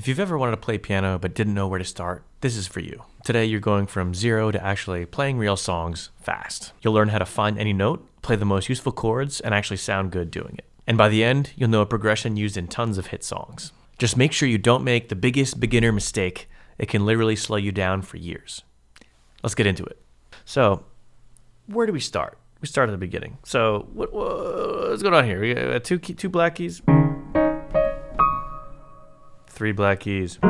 If you've ever wanted to play piano but didn't know where to start, this is for you. Today you're going from zero to actually playing real songs fast. You'll learn how to find any note, play the most useful chords, and actually sound good doing it. And by the end, you'll know a progression used in tons of hit songs. Just make sure you don't make the biggest beginner mistake. It can literally slow you down for years. Let's get into it. So, where do we start? We start at the beginning. So, what's going on here? We got two black keys. 3 black keys. Do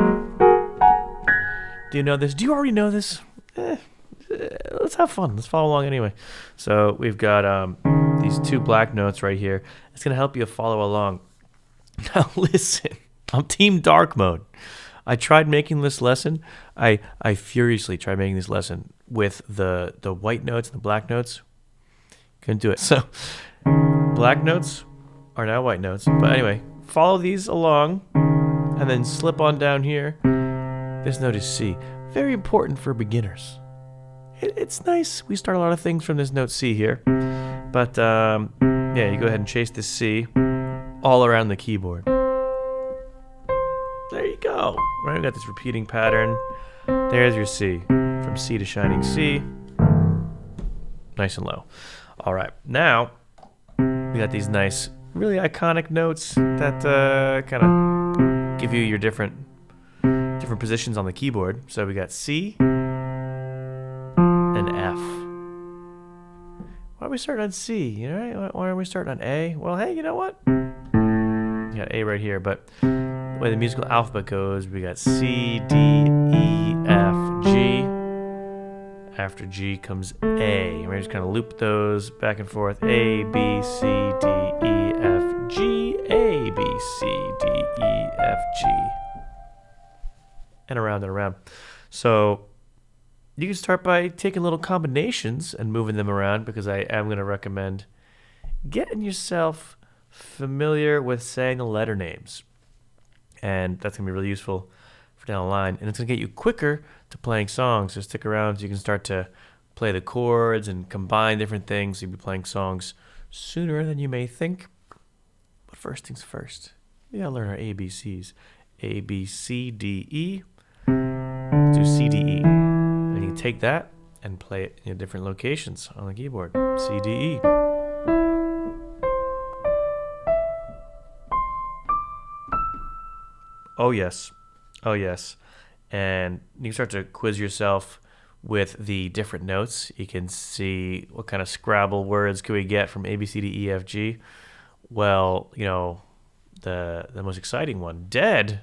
you know this? Do you already know this? Let's have fun. Let's follow along anyway. So we've got these 2 black notes right here. It's going to help you follow along. Now listen, I'm team dark mode. I tried making this lesson. I furiously tried making this lesson with the white notes and the black notes. Couldn't do it. So black notes are now white notes. But anyway, follow these along. And then slip on down here. This note is C. Very important for beginners. It's nice. We start a lot of things from this note C here. But, yeah, you go ahead and chase this C all around the keyboard. There you go. Right, we got this repeating pattern. There's your C. From C to shining C. Nice and low. All right, now we got these nice, really iconic notes that kind of give you your different positions on the keyboard. So we got C and F. Why are we starting on C? You know, why are we starting on A? Well, hey, you know what? You got A right here, but the way the musical alphabet goes, we got C, D, E, F, G. After G comes A. We're just kind of loop those back and forth. A, B, C, D, E, F, G. A, B, C, D, E, F, G. And around and around. So you can start by taking little combinations and moving them around, because I am going to recommend getting yourself familiar with saying the letter names. And that's going to be really useful for down the line. And it's going to get you quicker to playing songs. So stick around so you can start to play the chords and combine different things. You'll be playing songs sooner than you may think. But first things first, we got to learn our ABCs. A, B, C, D, E. Let's do C, D, E. And you can take that and play it in different locations on the keyboard. C, D, E. Oh, yes. Oh, yes. And you can start to quiz yourself with the different notes. You can see what kind of Scrabble words can we get from A, B, C, D, E, F, G. Well, you know, the most exciting one, dead.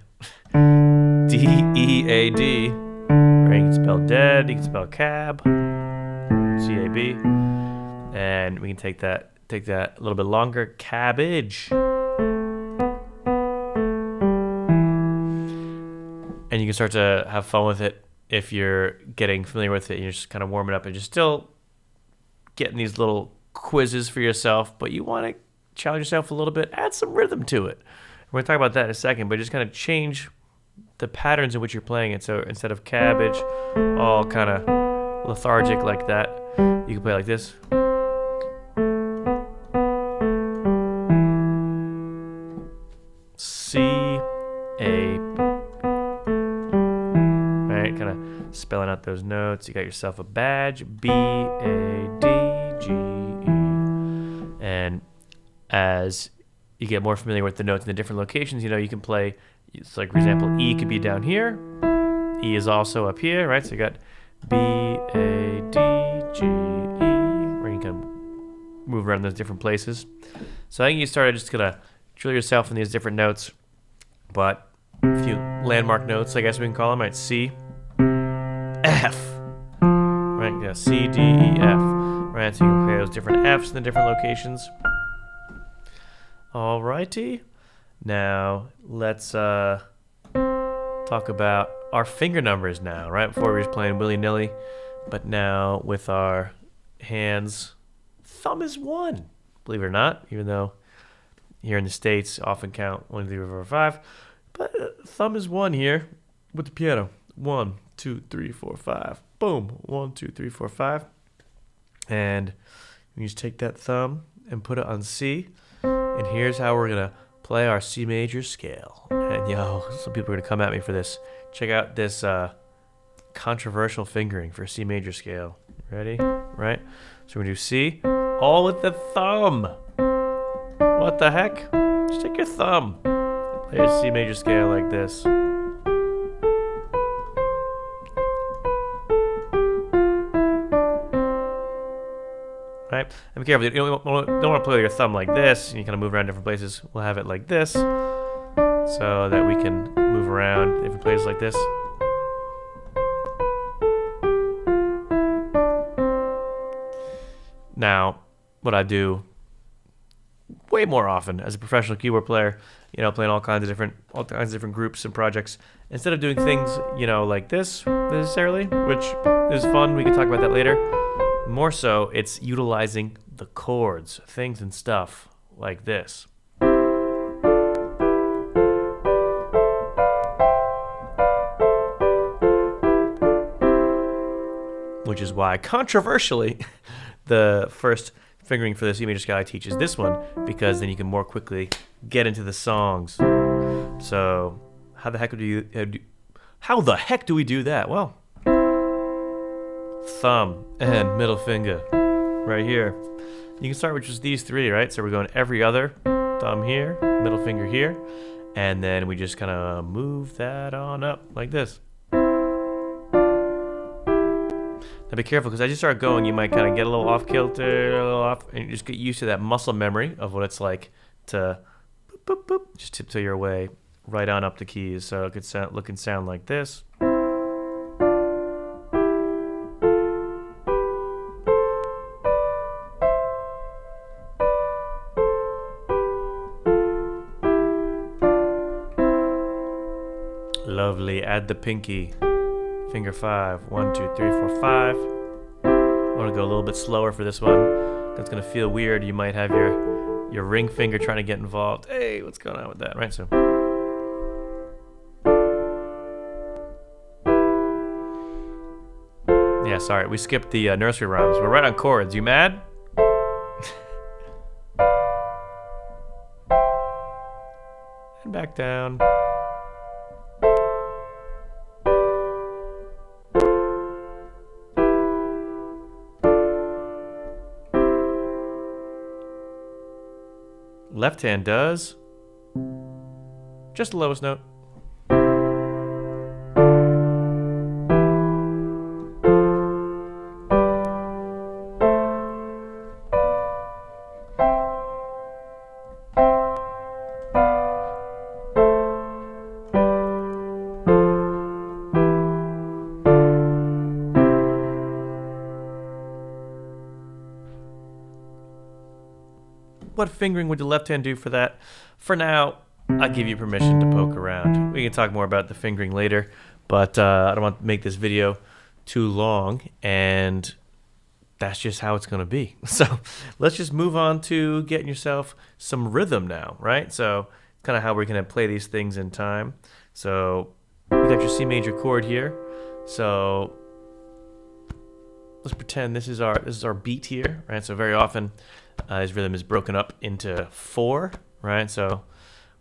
D, E, A, D. Or you can spell dead. You can spell cab. C, A, B. And we can take that a little bit longer. Cabbage. And you can start to have fun with it if you're getting familiar with it and you're just kind of warming up and you're still getting these little quizzes for yourself, but you want to challenge yourself a little bit, add some rhythm to it. We're going to talk about that in a second, but just kind of change the patterns in which you're playing it. So instead of cabbage, all kind of lethargic like that, you can play like this. C, A, kind of spelling out those notes. You got yourself a badge. B, A, D, G, E. And as you get more familiar with the notes in the different locations, you know, you can play, it's like, for example, E could be down here. E is also up here, right? So you got B, A, D, G, E, where you can move around those different places. So I think you started just going to drill yourself in these different notes, but a few landmark notes, I guess we can call them, right? C, F, right? Yeah, C, D, E, F, right? So you can play those different Fs in the different locations. Alrighty. Now let's talk about our finger numbers now, right? Before we were just playing willy-nilly, but now with our hands, thumb is 1, believe it or not, even though here in the States often count 1, 2, 3, 4, 5, but thumb is 1 here with the piano. 1, 2, 3, 4, 5. Boom. 1, 2, 3, 4, 5. And you just take that thumb and put it on C. And here's how we're going to play our C major scale. And yo, some people are gonna come at me for this. Check out this controversial fingering for C major scale. Ready? Right? So we're gonna do C, all with the thumb. What the heck? Just take your thumb. Play a C major scale like this. Right? And be careful, you don't want to play with your thumb like this, and you kind of move around different places. We'll have it like this, so that we can move around different places like this. Now, what I do way more often as a professional keyboard player, playing all kinds of different groups and projects, instead of doing things, like this necessarily, which is fun, we can talk about that later. More so, it's utilizing the chords, things and stuff like this. Which is why, controversially, the first fingering for the C major scale I teach is this one, because then you can more quickly get into the songs. So, how the heck do we do that? Well, thumb and middle finger right here. You can start with just these three, right? So we're going every other, thumb here, middle finger here, and then we just kind of move that on up like this. Now be careful, because as you start going, you might kind of get a little off kilter, a little off, and you just get used to that muscle memory of what it's like to boop, boop, boop, just tiptoe your way right on up the keys. So it could look and sound like this. Lovely. Add the pinky. Finger 5. 1, 2, 3, 4, 5. I want to go a little bit slower for this one. That's going to feel weird. You might have your ring finger trying to get involved. Hey, what's going on with that? Right, so. Yeah, sorry. We skipped the nursery rhymes. We're right on chords. You mad? And back down. Left hand does just the lowest note. What fingering would the left hand do for that? For now, I give you permission to poke around. We can talk more about the fingering later, but I don't want to make this video too long, and that's just how it's going to be. So let's just move on to getting yourself some rhythm now, right? So kind of how we're going to play these things in time. So you got your C major chord here. So let's pretend this is our beat here, right? So very often his rhythm is broken up into 4, right? So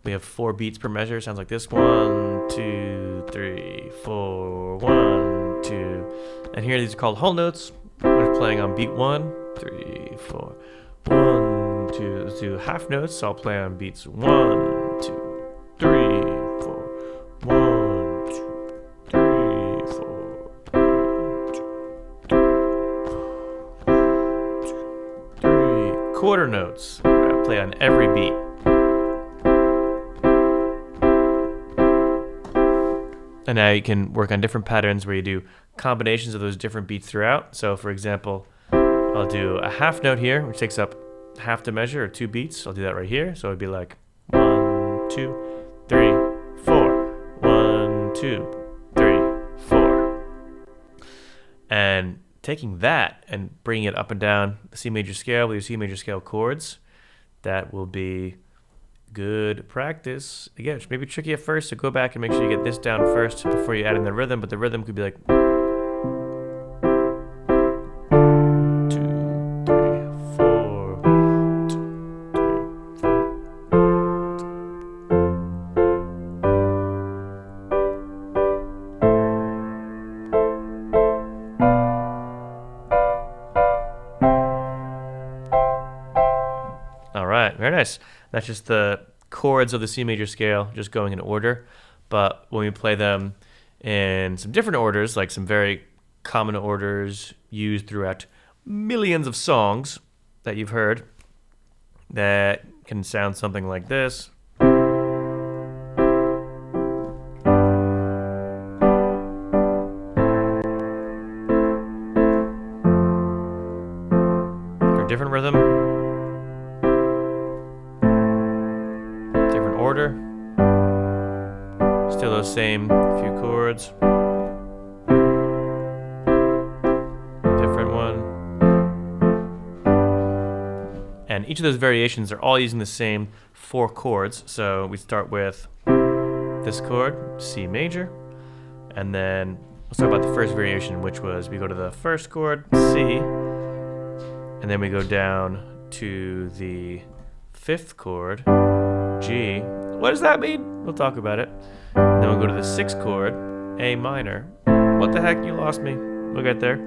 we have 4 beats per measure. Sounds like this: 1, 2, 3, 4, 1, 2. And here these are called whole notes. We're playing on beat 1, 3, 4, 1, 2. Let's do half notes. So I'll play on beats 1, 2, 3, 4, 1, 2, 3, 4, 1, 2, 3. Quarter notes. I play on every beat. And now you can work on different patterns where you do combinations of those different beats throughout. So for example, I'll do a half note here, which takes up half the measure, or 2 beats. I'll do that right here. So it'd be like 1, 2, 3, 4. 1, 2, 3, 4. And taking that and bringing it up and down the C major scale with your C major scale chords, that will be good practice. Again, it's maybe tricky at first, so go back and make sure you get this down first before you add in the rhythm, but the rhythm could be like 2, 3, 4, 2, 3, 4. nice. That's just the chords of the C major scale just going in order. But when we play them in some different orders, like some very common orders used throughout millions of songs that you've heard, that can sound something like this. Or different rhythm, different order, still those same few chords. And each of those variations are all using the same 4 chords. So we start with this chord, C major, and then let's talk about the first variation, which was we go to the first chord, C, and then we go down to the 5th chord, G. What does that mean? We'll talk about it. And then we'll go to the 6th chord, A minor. What the heck? You lost me. We'll get there.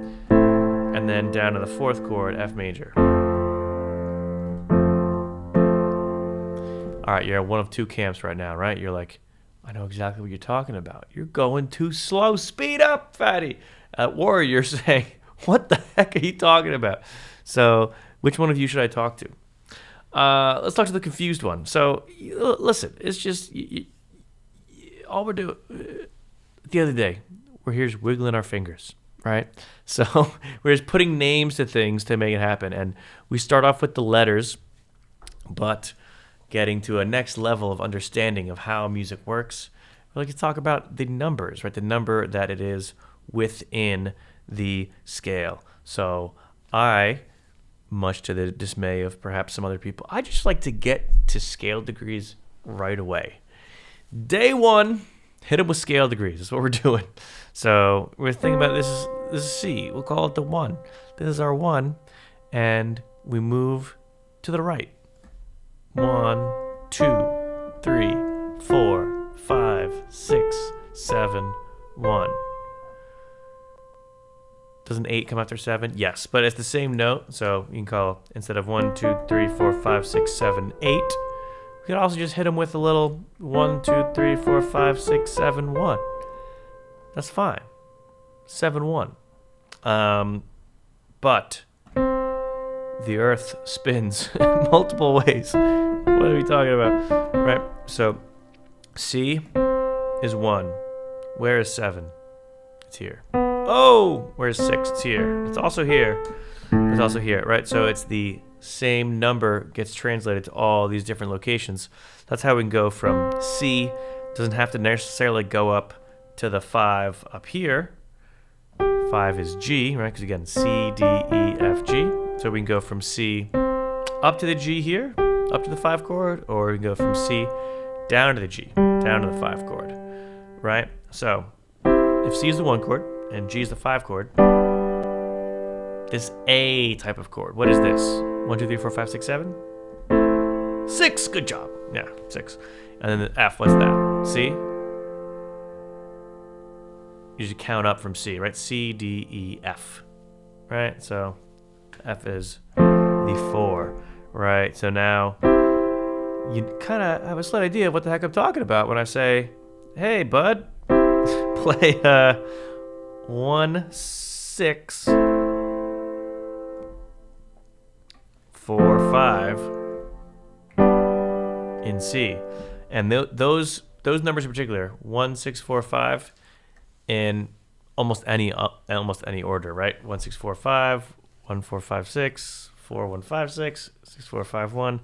And then down to the 4th chord, F major. All right, you're at one of 2 camps right now, right? You're like, I know exactly what you're talking about. You're going too slow. Speed up, fatty. Or you're saying, what the heck are you talking about? So which one of you should I talk to? Let's talk to the confused one. So listen, it's just all we're doing. The other day, we're here just wiggling our fingers, right? So we're just putting names to things to make it happen. And we start off with the letters, but getting to a next level of understanding of how music works, we like to talk about the numbers, right? The number that it is within the scale. So I, much to the dismay of perhaps some other people, I just like to get to scale degrees right away. Day 1, hit them with scale degrees. That's what we're doing. So we're thinking about this is C. We'll call it the 1. This is our 1, and we move to the right. 1, 2, 3, 4, 5, 6, 7, 1. Doesn't 8 come after 7? Yes, but it's the same note. So you can call, instead of 1, 2, 3, 4, 5, 6, 7, 8, we could also just hit them with a little 1, 2, 3, 4, 5, 6, 7, 1. That's fine. 7, 1. But the earth spins multiple ways. What are we talking about? Right? So C is 1. Where is 7? It's here. Oh, where's 6? It's here. It's also here. It's also here, right? So it's the same number gets translated to all these different locations. That's how we can go from C. Doesn't have to necessarily go up to the 5 up here. 5 is G, right? Because again, C, D, E, F, G. So we can go from C up to the G here, up to the 5 chord, or we can go from C down to the G, down to the 5 chord, right? So if C is the 1 chord and G is the 5 chord, this A type of chord, what is this? 1, 2, 3, 4, 5, 6, 7? 6, good job. Yeah, 6. And then the F, what's that? C? You should count up from C, right? C, D, E, F, right? So F is the 4, right? So now you kind of have a slight idea of what the heck I'm talking about when I say, hey, bud, play 1, 6, 4, 5 in C. And those numbers in particular, 1, 6, 4, 5, in almost any order, right? 1, 6, 4, 5, 1, 4, 5, 6, 4, 1, 5, 6, 6, 4, 5, 1.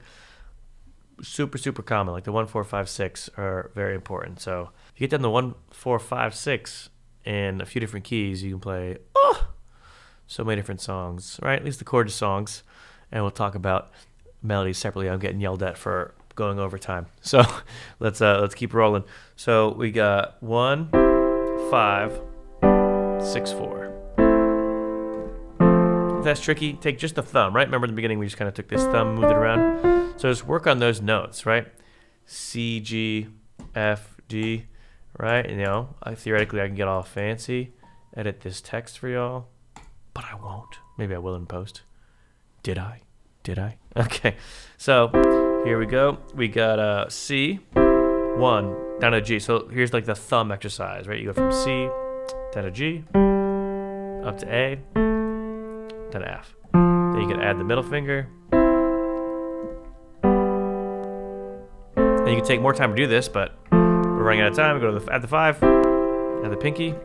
Super common. Like the 1, 4, 5, 6 are very important. So if you get down to 1, 4, 5, 6 in a few different keys, you can play so many different songs, right? At least the chorus songs. And we'll talk about melodies separately. I'm getting yelled at for going over time. So let's keep rolling. So we got 1, 5, 6, 4. If that's tricky, take just the thumb, right? Remember in the beginning we just kind of took this thumb, moved it around. So just work on those notes, right? C, G, F, G, right? And, theoretically I can get all fancy, edit this text for y'all, but I won't. Maybe I will in post. Did I? Okay. So Here we go. We got C, 1, down to G. So here's like the thumb exercise, right? You go from C down to G, up to A, down to F. Then you can add the middle finger. And you can take more time to do this, but we're running out of time. We go to add the 5, add the pinky,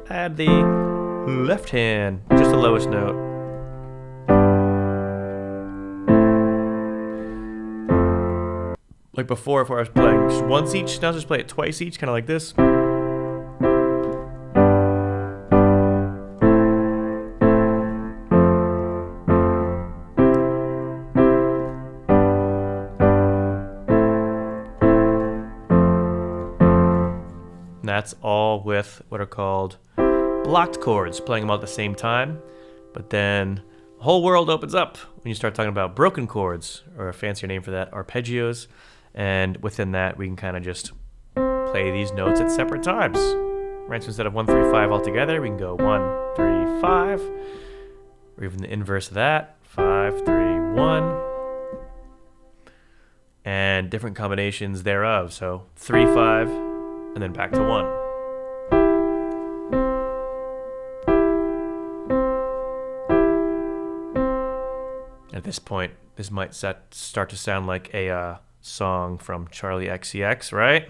add the left hand, just the lowest note. Like before I was playing just once each, now just play it twice each, kind of like this. And that's all with what are called blocked chords, playing them all at the same time. But then the whole world opens up when you start talking about broken chords, or a fancier name for that, arpeggios. And within that, we can kind of just play these notes at separate times. Right, so instead of 1, 3, 5 all together, we can go 1, 3, 5, or even the inverse of that, 5, 3, 1, and different combinations thereof. So 3, 5, and then back to 1. At this point, this might start to sound like a song from Charlie XCX, right?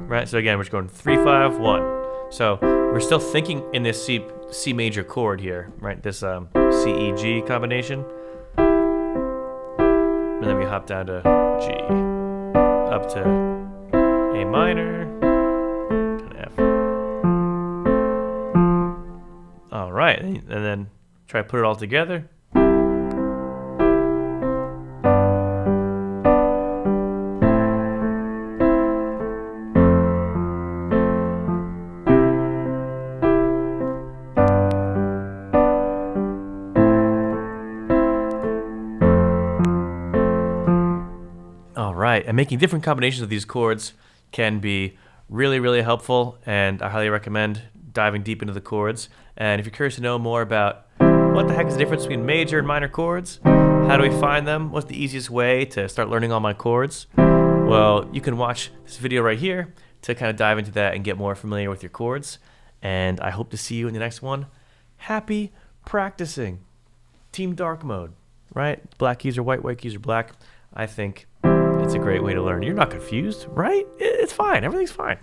Right, so again, we're just going 3, 5, 1. So we're still thinking in this C major chord here, right? This C, E, G combination. And then we hop down to G, up to A minor, to F. All right, and then try to put it all together. And making different combinations of these chords can be really, really helpful, and I highly recommend diving deep into the chords. And if you're curious to know more about what the heck is the difference between major and minor chords, how do we find them, what's the easiest way to start learning all my chords, well, you can watch this video right here to kind of dive into that and get more familiar with your chords. And I hope to see you in the next one. Happy practicing. Team dark mode, right? Black keys are white, white keys are black. I think it's a great way to learn. You're not confused, right? It's fine. Everything's fine.